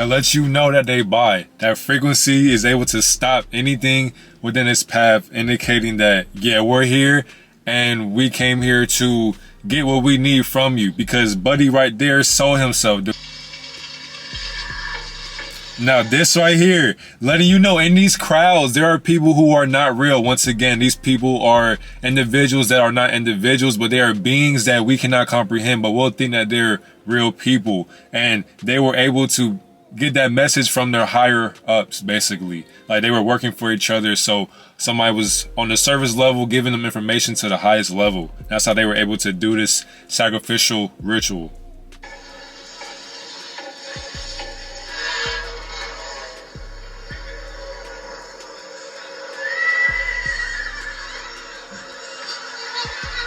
That lets you know that they buy. That frequency is able to stop anything within its path, indicating that, yeah, we're here and we came here to get what we need from you, because Buddy right there sold himself. Now this right here, letting you know in these crowds, there are people who are not real. Once again, these people are individuals that are not individuals, but they are beings that we cannot comprehend, but we'll think that they're real people. And they were able to get that message from their higher ups, basically. Like they were working for each other. So somebody was on the service level giving them information to the highest level. That's how they were able to do this sacrificial ritual.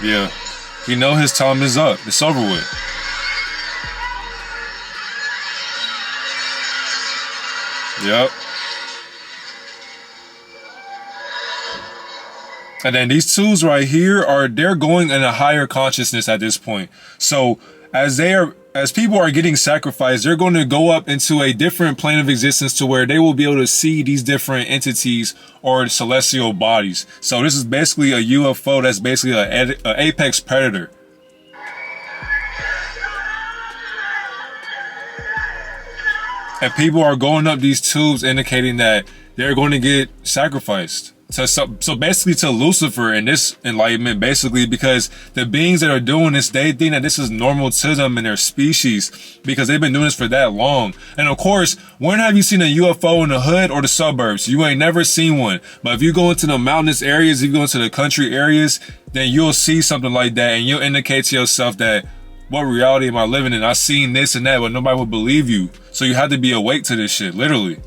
Yeah, he know his time is up. It's over with. Yep. And then these tools right here they're going in a higher consciousness at this point. So as people are getting sacrificed, they're going to go up into a different plane of existence to where they will be able to see these different entities or celestial bodies. So this is basically a UFO that's basically an apex predator. And people are going up these tubes indicating that they're going to get sacrificed. So basically to Lucifer and this enlightenment, basically, because the beings that are doing this, they think that this is normal to them and their species because they've been doing this for that long. And of course, when have you seen a UFO in the hood or the suburbs? You ain't never seen one. But if you go into the mountainous areas, if you go into the country areas, then you'll see something like that and you'll indicate to yourself that, what reality am I living in? I've seen this and that, but nobody will believe you. So you have to be awake to this shit, literally.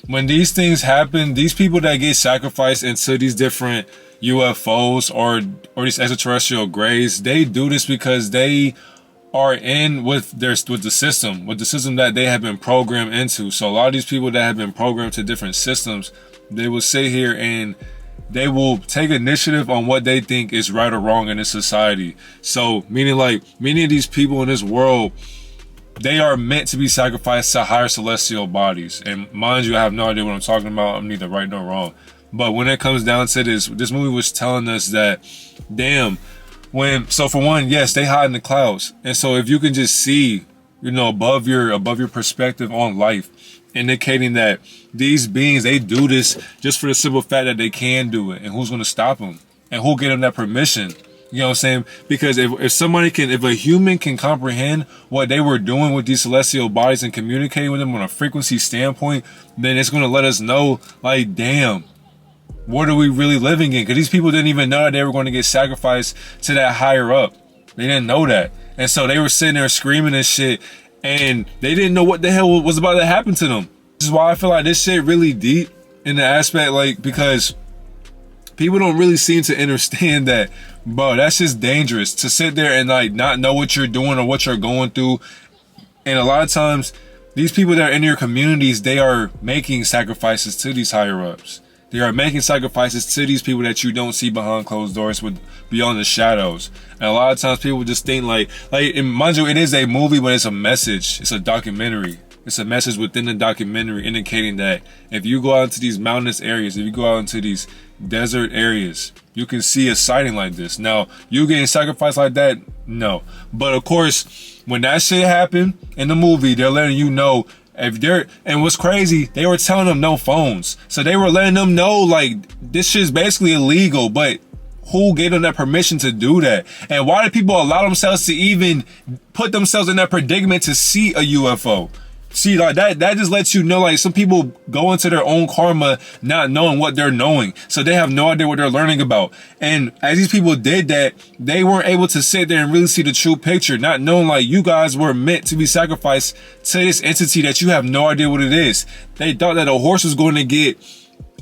When these things happen, these people that get sacrificed into these different UFOs or these extraterrestrial grays, they do this because they are in with the system that they have been programmed into. So a lot of these people that have been programmed to different systems, they will sit here and they will take initiative on what they think is right or wrong in this society. So meaning like many of these people in this world, they are meant to be sacrificed to higher celestial bodies. And mind you, I have no idea what I'm talking about. I'm neither right nor wrong. But when it comes down to this movie was telling us that, damn, so for one, yes, they hide in the clouds. And so if you can just see, above your perspective on life, indicating that these beings, they do this just for the simple fact that they can do it. And who's going to stop them? And who'll get them that permission? You know what I'm saying? Because if a human can comprehend what they were doing with these celestial bodies and communicating with them on a frequency standpoint, then it's going to let us know, like, damn, what are we really living in? Because these people didn't even know that they were going to get sacrificed to that higher up. They didn't know that. And so they were sitting there screaming and shit, and they didn't know what the hell was about to happen to them. This is why I feel like this shit really deep in the aspect, like, because people don't really seem to understand that, bro, that's just dangerous to sit there and like not know what you're doing or what you're going through. And a lot of times these people that are in your communities, they are making sacrifices to these higher ups. They are making sacrifices to these people that you don't see behind closed doors with beyond the shadows. And a lot of times people just think like mind you, it is a movie, but it's a message. It's a documentary. It's a message within the documentary indicating that if you go out into these mountainous areas, if you go out into these desert areas, you can see a sighting like this. Now, you getting sacrificed like that? No. But of course, when that shit happened in the movie, they're letting you know and what's crazy, they were telling them no phones. So they were letting them know like this shit's basically illegal, but who gave them that permission to do that? And why did people allow themselves to even put themselves in that predicament to see a UFO? See, like that just lets you know, like, some people go into their own karma not knowing what they're knowing. So they have no idea what they're learning about. And as these people did that, they weren't able to sit there and really see the true picture, not knowing, like, you guys were meant to be sacrificed to this entity that you have no idea what it is. They thought that a horse was going to get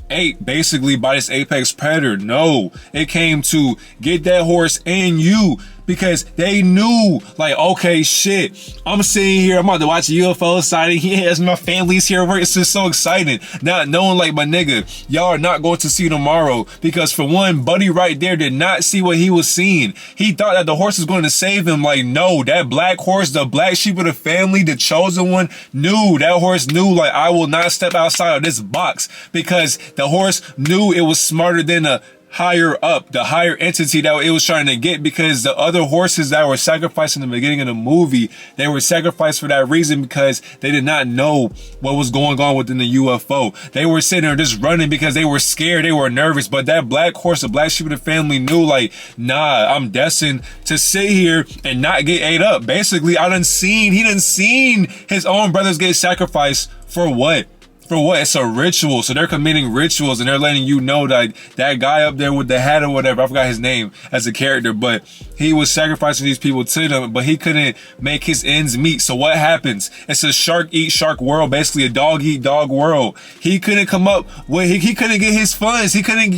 ate basically by this apex predator. No, it came to get that horse and you, because they knew, like, okay, shit, I'm sitting here, I'm about to watch a UFO sighting. Yes, my family's here. It's just so exciting. Not knowing, like, my nigga, y'all are not going to see tomorrow, because for one, Buddy right there did not see what he was seeing. He thought that the horse was going to save him. Like, no, that black horse, the black sheep of the family, the chosen one, that horse knew, like, I will not step outside of this box, because the horse knew it was smarter than a higher up, the higher entity that it was trying to get, because the other horses that were sacrificed in the beginning of the movie, they were sacrificed for that reason, because they did not know what was going on within the UFO. They were sitting there just running because they were scared, they were nervous. But that black horse, the black sheep of the family, knew, like, nah, I'm destined to sit here and not get ate up. Basically, he done seen his own brothers get sacrificed for what? For what? It's a ritual. So they're committing rituals, and they're letting you know that that guy up there with the hat or whatever, I forgot his name as a character, but he was sacrificing these people to them, but he couldn't make his ends meet. So what happens? It's a shark eat shark world, basically a dog eat dog world. He couldn't come up with, he couldn't get his funds. He couldn't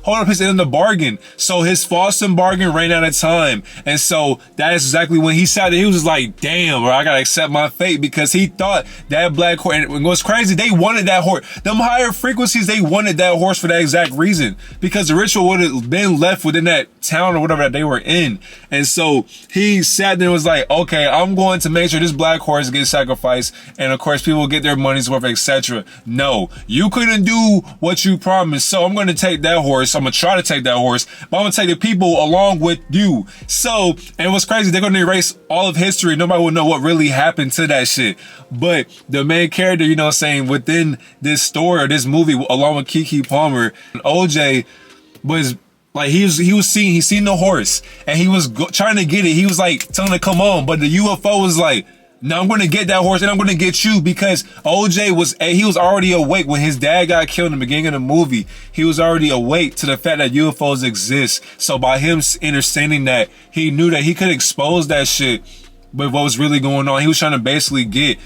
hold up his end of the bargain. So his Fawson bargain ran out of time. And so that is exactly when he sat there. He was just like, damn, bro, I gotta accept my fate, because he thought that black horse, and what's crazy, they wanted that horse. Them higher frequencies, they wanted that horse for that exact reason, because the ritual would have been left within that town or whatever that they were in. And so he sat there and was like, okay, I'm going to make sure this black horse gets sacrificed, and of course people get their money's worth, etc. No, you couldn't do what you promised, so I'm going to take that horse. I'm going to try to take that horse, but I'm going to take the people along with you. So, and what's crazy, they're going to erase all of history. Nobody will know what really happened to that shit. But the main character, you know what I'm saying, within this story or this movie, along with Keke Palmer, OJ was like, he seen the horse, and he was trying to get it. He was like telling it, come on, but the UFO was like, no, I'm going to get that horse, and I'm going to get you, because OJ was already awake when his dad got killed in the beginning of the movie. He was already awake to the fact that UFOs exist. So by him understanding that, he knew that he could expose that shit with what was really going on. He was trying to basically get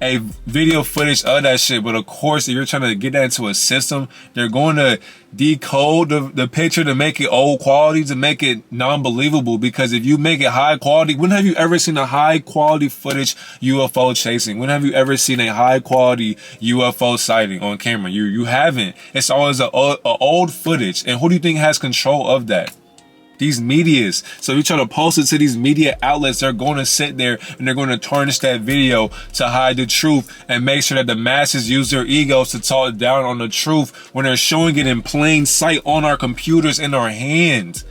a video footage of that shit. But of course, if you're trying to get that into a system, they're going to decode the picture to make it old quality, to make it non-believable. Because if you make it high quality, when have you ever seen a high quality footage UFO chasing? When have you ever seen a high quality UFO sighting on camera? You haven't. It's always a old footage. And who do you think has control of that? These medias. So if you try to post it to these media outlets, they're going to sit there and they're going to tarnish that video to hide the truth and make sure that the masses use their egos to talk down on the truth when they're showing it in plain sight on our computers in our hands.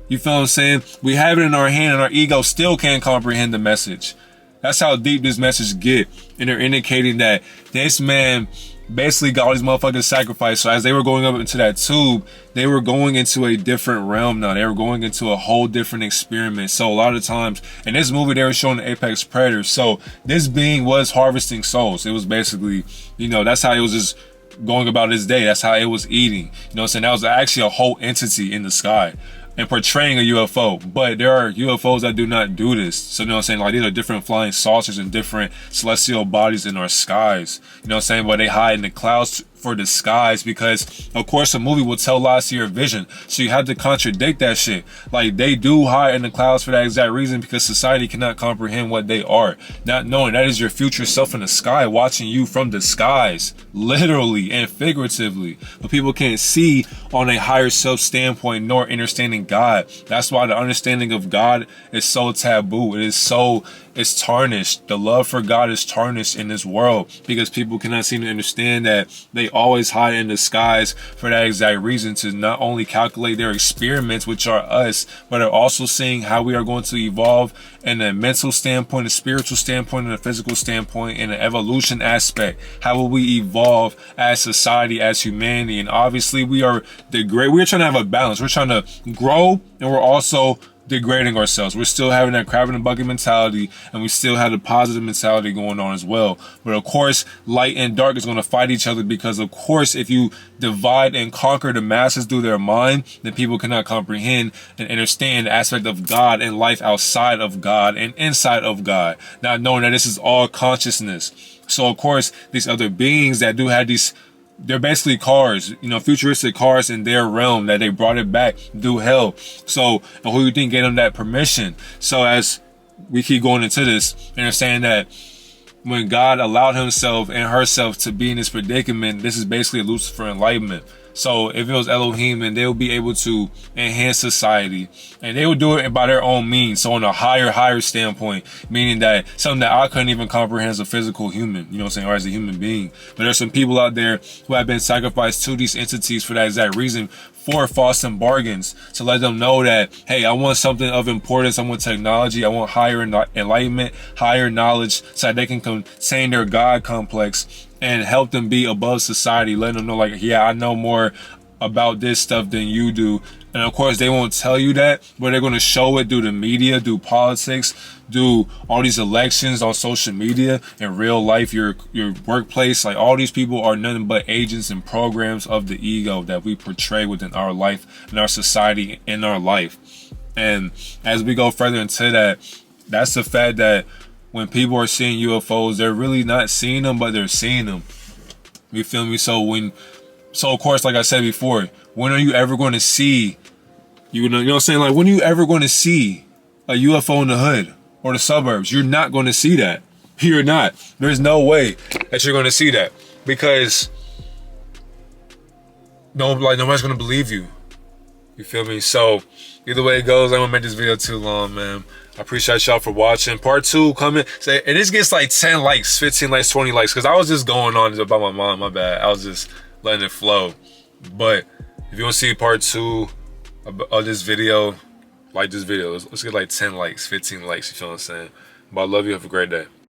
You feel what I'm saying? We have it in our hand, and our ego still can't comprehend the message. That's how deep this message get. And they're indicating that this man basically got all these motherfuckers sacrificed. So as they were going up into that tube, they were going into a different realm now. They were going into a whole different experiment. So a lot of times in this movie, they were showing the apex predator. So this being was harvesting souls. It was basically, that's how it was just going about its day. That's how it was eating. You know what I'm saying? That was actually a whole entity in the sky and portraying a UFO. But there are UFOs that do not do this. So, you know what I'm saying? Like, these are different flying saucers and different celestial bodies in our skies. You know what I'm saying? But they hide in the clouds for disguise, because of course a movie will tell lies to your vision, so you have to contradict that shit. Like, they do hide in the clouds for that exact reason, because society cannot comprehend what they are, not knowing that is your future self in the sky watching you from the skies, literally and figuratively. But people can't see on a higher self standpoint nor understanding God. That's why the understanding of God is so taboo. It's tarnished. The love for God is tarnished in this world, because people cannot seem to understand that they always hide in the skies for that exact reason, to not only calculate their experiments, which are us, but are also seeing how we are going to evolve in a mental standpoint, a spiritual standpoint, and a physical standpoint, in an evolution aspect. How will we evolve as society, as humanity? And obviously we're trying to have a balance. We're trying to grow, and we're also degrading ourselves. We're still having that crab in the bucket mentality, and we still have the positive mentality going on as well. But of course, light and dark is going to fight each other, because of course, if you divide and conquer the masses through their mind, then people cannot comprehend and understand the aspect of God and life outside of God and inside of God, not knowing that this is all consciousness. So of course, these other beings that do have these, they're basically cars, futuristic cars in their realm, that they brought it back through hell. So, and who you think gave them that permission? So as we keep going into this, and they're saying that when God allowed himself and herself to be in this predicament, this is basically a Lucifer enlightenment. So if it was Elohim, and they will be able to enhance society, and they will do it by their own means. So on a higher standpoint, meaning that something that I couldn't even comprehend as a physical human, or as a human being. But there's some people out there who have been sacrificed to these entities for that exact reason, for false and bargains, to let them know that, hey, I want something of importance. I want technology. I want higher enlightenment, higher knowledge, so that they can contain their God complex and help them be above society, letting them know, like, yeah, I know more about this stuff than you do. And of course, they won't tell you that, but they're going to show it through the media, through politics, through all these elections on social media, in real life, your workplace. Like, all these people are nothing but agents and programs of the ego that we portray within our life and our society in our life. And as we go further into that, that's the fact that when people are seeing UFOs, they're really not seeing them, but they're seeing them. You feel me? So of course, like I said before, when are you ever going to see, you know what I'm saying? Like, when are you ever going to see a UFO in the hood or the suburbs? You're not going to see that. You're not. There's no way that you're going to see that, because nobody's going to believe you. You feel me? So either way it goes, I don't want to make this video too long, man. I appreciate y'all for watching. Part 2 coming. And this gets like 10 likes, 15 likes, 20 likes, because I was just going on about my mom. My bad. I was just letting it flow. But if you want to see part 2 of this video, like this video, let's get like 10 likes, 15 likes. You feel what I'm saying? But I love you. Have a great day.